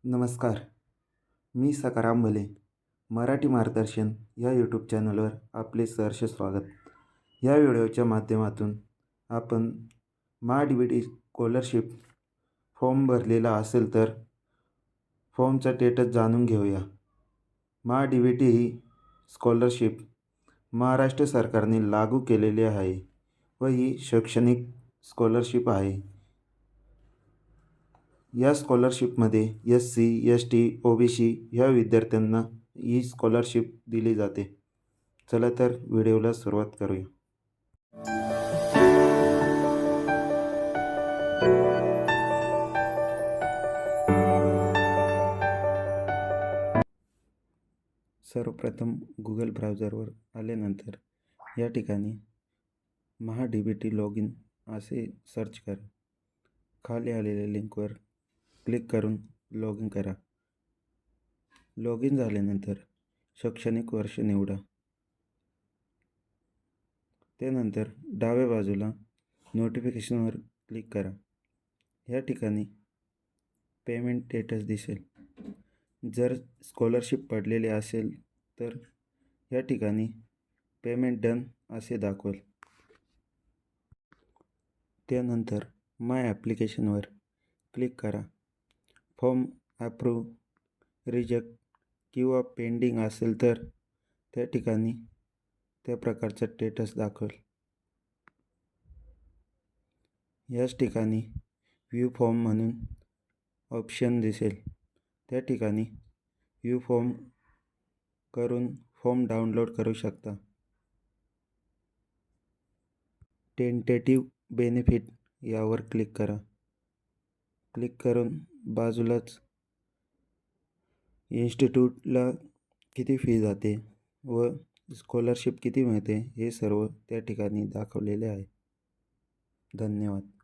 नमस्कार. मी सकाराम भले. मराठी मार्गदर्शन या यूट्यूब चॅनलवर आपले सहर्ष स्वागत. या व्हिडिओच्या माध्यमातून आपण डी स्कॉलरशिप फॉर्म भरलेला असेल तर फॉर्मचा स्टेटस जाणून घेऊया. डी ही स्कॉलरशिप महाराष्ट्र सरकारने लागू केलेली आहे व ही शैक्षणिक स्कॉलरशिप आहे. या स्कॉलरशिपमध्ये SC, ST, OBC ह्या विद्यार्थ्यांना ही स्कॉलरशिप दिली जाते. चला तर व्हिडिओला सुरुवात करूया. सर्वप्रथम गुगल ब्राउझरवर आल्यानंतर या ठिकाणी DBT लॉग इन असे सर्च करा. खाली आलेल्या लिंकवर क्लिक करून लॉग इन करा. लॉग इन झाल्यानंतर शैक्षणिक वर्ष निवडा. त्यानंतर डाव्या बाजूला नोटिफिकेशनवर क्लिक करा. या ठिकाणी पेमेंट स्टेटस दिसेल. जर स्कॉलरशिप पडलेली असेल तर या ठिकाणी पेमेंट डन असे दाखवेल. त्यानंतर माय ॲप्लिकेशनवर क्लिक करा. फॉर्म अप्रूव्ह, रिजेक्ट किंवा पेंडिंग असेल तर त्या ठिकाणी त्या प्रकारचा स्टेटस दाखवेल. याच ठिकाणी व्ह्यू फॉर्म म्हणून ऑप्शन दिसेल. त्या ठिकाणी व्ह्यू फॉर्म करून फॉर्म डाउनलोड करू शकता. टेंटेटिव्ह बेनिफिट यावर क्लिक करा. क्लिक करून बाजूलाच इन्स्टिट्यूटला किती फी जाते व स्कॉलरशिप किती मिळते हे सर्व त्या ठिकाणी दाखवलेले आहे. धन्यवाद.